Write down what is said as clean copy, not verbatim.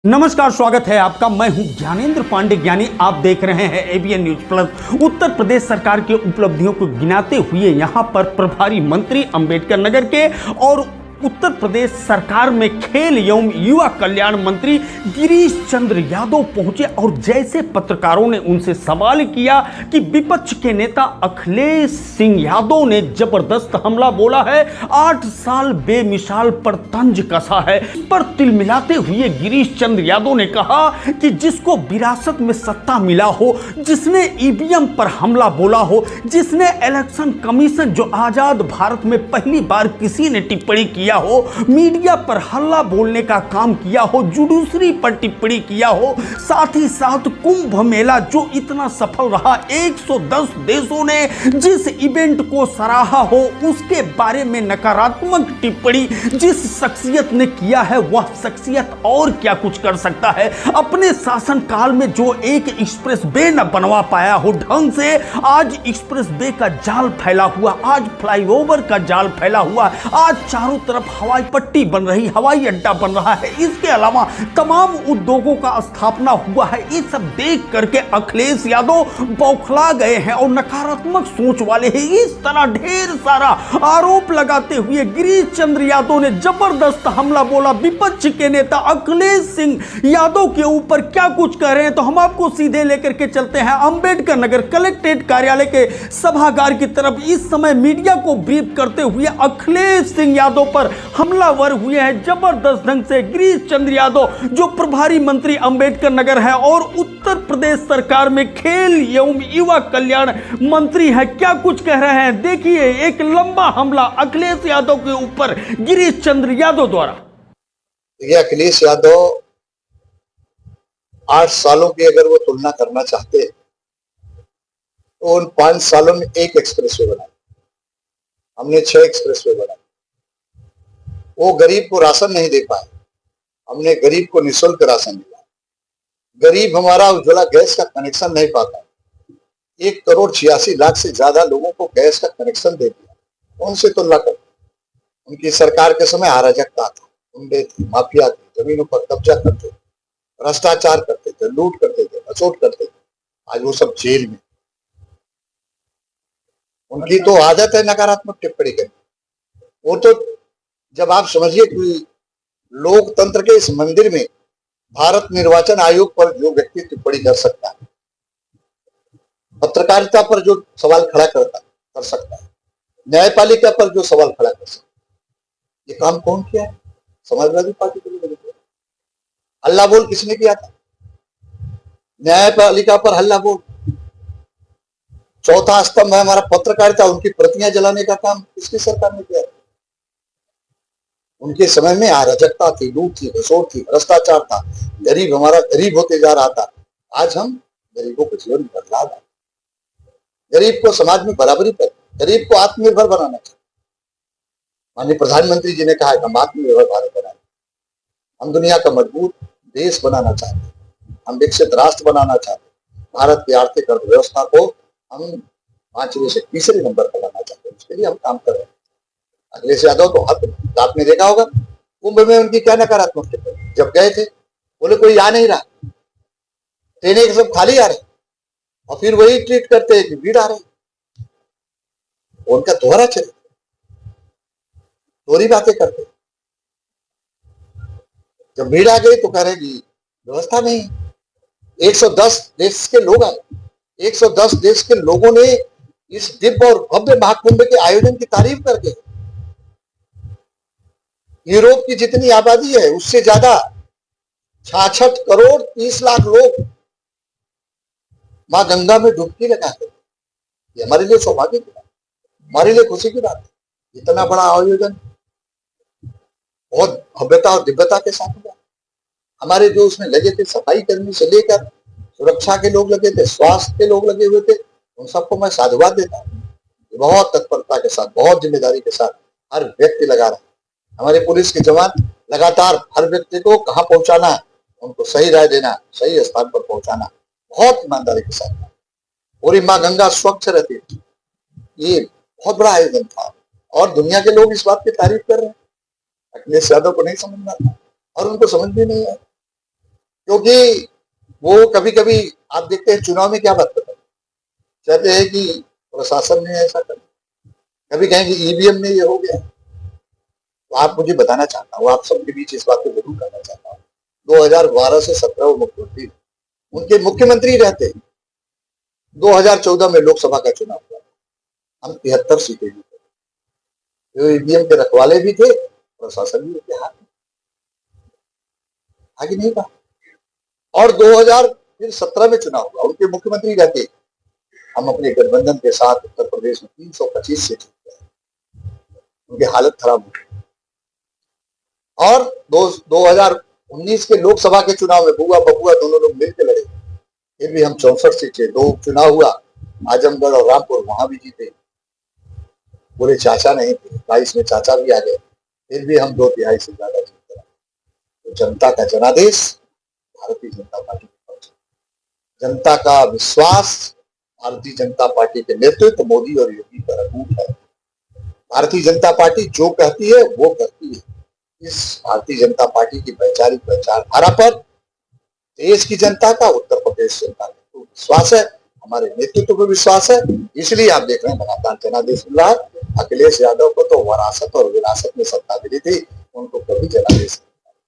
नमस्कार, स्वागत है आपका। मैं हूं ज्ञानेंद्र पांडे ज्ञानी। आप देख रहे हैं ABN news plus. Uttar Pradesh सरकार की उपलब्धियों को गिनाते हुए यहां पर प्रभारी मंत्री अंबेडकर नगर के और उत्तर प्रदेश सरकार में खेल एवं युवा कल्याण मंत्री गिरीश चंद्र यादव पहुंचे और जैसे पत्रकारों ने उनसे सवाल किया कि विपक्ष के नेता अखिलेश सिंह यादव ने जबरदस्त हमला बोला है, 8 साल बेमिसाल पर तंज कसा है। इस पर तिल मिलाते हुए गिरीश चंद्र यादव ने कहा कि जिसको विरासत में सत्ता मिला हो, जिसने ईवीएम पर हमला बोला हो, जिसने इलेक्शन कमीशन जो आजाद भारत में पहली बार किसी ने टिप्पणी किया हो, मीडिया पर हल्ला बोलने का काम किया हो, जुडिशरी पर टिप्पणी किया हो, साथ ही साथ कुंभ मेला जो इतना सफल रहा, 110 देशों ने जिस इवेंट को सराहा हो, उसके बारे में नकारात्मक टिप्पणी जिस शख्सियत ने किया है, वह शख्सियत और क्या कुछ कर सकता है। अपने शासन काल में जो एक एक्सप्रेस वे न बनवा पाया हो ढंग से, आज एक्सप्रेस वे का जाल फैला हुआ, आज फ्लाईओवर का जाल फैला हुआ, आज चारों तरफ हवाई पट्टी बन रही, हवाई अड्डा बन रहा है, इसके अलावा तमाम उद्योगों का स्थापना हुआ है। ये सब देख करके अखिलेश यादव बौखला गए हैं और नकारात्मक सोच वाले हैं। इस तरह ढेर सारा आरोप लगाते हुए गिरीश चंद्र यादव ने जबरदस्त हमला बोला। विपक्ष के नेता अखिलेश सिंह यादव के ऊपर क्या कुछ कह रहे हैं, तो हम आपको सीधे लेकर के चलते हैं अंबेडकर नगर कलेक्ट्रेट कार्यालय के सभागार की तरफ। इस समय मीडिया को ब्रीफ करते हुए अखिलेश सिंह यादव पर हमलावर हुए हैं जबरदस्त ढंग से। गिरीश चंद्र यादव जो प्रभारी मंत्री अंबेडकर नगर है और उत्तर प्रदेश सरकार में खेल एवं युवा कल्याण मंत्री है, क्या कुछ कह रहे हैं देखिए। एक लंबा हमला अखिलेश यादव के ऊपर गिरीश चंद्र यादव द्वारा। ये अखिलेश यादव 8 सालों की अगर वो तुलना करना चाहते हैं तो उन 5 सालों में एक एक्सप्रेसवे बना, हमने 6 एक्सप्रेसवे बनाए। वो गरीब को राशन नहीं दे पाए, हमने गरीब को निःशुल्क राशन दिया। गरीब हमारा उज्ज्वला गैस का कनेक्शन नहीं पाता, 1,86,00,000 से ज्यादा लोगों को गैस का कनेक्शन दे दिया। उनसे तुलना कर, उनकी सरकार के समय अराजकता था, गुंडे थे, माफिया थे, जमीनों पर कब्जा करते थे, भ्रष्टाचार करते थे, लूट करते थे, बचोट करते थे। आज वो सब जेल में। उनकी तो आदत है नकारात्मक टिप्पणी करनी। वो तो जब आप समझिए कि लोकतंत्र के इस मंदिर में भारत निर्वाचन आयोग पर जो व्यक्ति टिप्पणी कर सकता है, पत्रकारिता पर जो सवाल खड़ा कर सकता है, न्यायपालिका पर जो सवाल खड़ा कर सकता है, ये काम कौन किया है? समाजवादी पार्टी के लोगों ने किया। हल्ला बोल किसने किया था? न्यायपालिका पर हल्ला बोल। चौथा स्तंभ है हमारा पत्रकारिता, उनकी प्रतियां जलाने का काम किसकी सरकार ने किया? उनके समय में अराजकता थी, लूट थी, बसोट थी, भ्रष्टाचार था, गरीब हमारा गरीब होते जा रहा था। आज हम गरीबों को जीवन बदला रहे, गरीब को समाज में बराबरी कर, गरीब को आत्मनिर्भर बनाना चाहिए। माननीय प्रधानमंत्री जी ने कहा है हम आत्मनिर्भर भारत बनाए, हम दुनिया का मजबूत देश बनाना चाहते हैं, हम विकसित राष्ट्र बनाना चाहते हैं, भारत की आर्थिक अर्थव्यवस्था को हम 5वें से तीसरे नंबर पर लाना चाहते हैं। उसके लिए हम काम कर रहे हैं। अखिलेश यादव तो आपने देखा होगा कुंभ में उनकी क्या नकारात्मक टिप्पणी। जब गए थे बोले कोई आ नहीं रहा, ट्रेनें सब खाली आ रही, और फिर वही ट्वीट करते हैं कि भीड़ आ रही। उनका दोहरा चले, दोहरी बातें करते। जब भीड़ आ गई तो कह रहे कि व्यवस्था नहीं। 110 देश के लोग आए, 110 देश के लोगों ने इस दिव्य और भव्य महाकुंभ के आयोजन की तारीफ करके, यूरोप की जितनी आबादी है उससे ज्यादा 66 करोड़ 30 लाख लोग मां गंगा में डुबकी लगाते। ये हमारे लिए सौभाग्य की बात, हमारे लिए खुशी की बात है। इतना बड़ा आयोजन बहुत भव्यता और दिव्यता के साथ हुआ। हमारे जो उसमें लगे थे, सफाई कर्मी से लेकर सुरक्षा के लोग लगे थे, स्वास्थ्य के लोग लगे हुए थे, उन सबको मैं साधुवाद देता हूँ। बहुत तत्परता के साथ, बहुत जिम्मेदारी के साथ हर व्यक्ति लगा रहा है। हमारे पुलिस के जवान लगातार हर व्यक्ति को कहाँ पहुंचाना है, उनको सही राय देना, सही स्थान पर पहुंचाना, बहुत ईमानदारी के साथ। पूरी माँ गंगा स्वच्छ रहती थी। ये बहुत बड़ा आयोजन था और दुनिया के लोग इस बात की तारीफ कर रहे हैं। अखिलेश यादव को नहीं समझ में आता और उनको समझ भी नहीं आया। क्योंकि वो कभी कभी आप देखते हैं चुनाव में क्या बात करते हैं, कहते हैं कि प्रशासन ने ऐसा कर, कभी कहेंगे ईवीएम में ये हो गया। तो आप मुझे बताना चाहता हूँ, आप सबके बीच इस बात को जरूर करना चाहता हूँ, 2012 से 17 वो मुख्यमंत्री, उनके मुख्यमंत्री रहते 2014 में लोकसभा का चुनाव हुआ, हम 73 सीटें जीते, जो ईवीएम के रखवाले भी थे, प्रशासन भी उनके हाथ में, आगे नहीं था। और 2017 में चुनाव हुआ, उनके मुख्यमंत्री रहते, हम अपने गठबंधन के साथ उत्तर प्रदेश में 325 सीट जीत गए, उनकी हालत खराब हो गई। और 2019 के लोकसभा के चुनाव में बुआ बबुआ दोनों लोग मिलकर लड़े, फिर भी हम 64 सीटें, 2 चुनाव हुआ, आजमगढ़ और रामपुर, वहां भी जीते, बोले चाचा नहीं थे, 22 में चाचा भी आ गए, फिर भी हम 2/3 से ज्यादा जीते। तो जनता का जनादेश भारतीय जनता पार्टी के पक्ष, जनता का विश्वास भारतीय जनता पार्टी के नेतृत्व मोदी और योगी पर अटूट है। भारतीय जनता पार्टी जो कहती है वो करती है। इस भारतीय जनता पार्टी की वैचारिक विचारधारा पर देश की जनता का, उत्तर प्रदेश जनता का विश्वास है, हमारे नेतृत्व पर विश्वास है। इसलिए आप देख रहे हैं लगातार जनादेश मिल रहा है। अखिलेश यादव को तो वरासत और विरासत में सत्ता मिली थी, उनको कभी जनादेश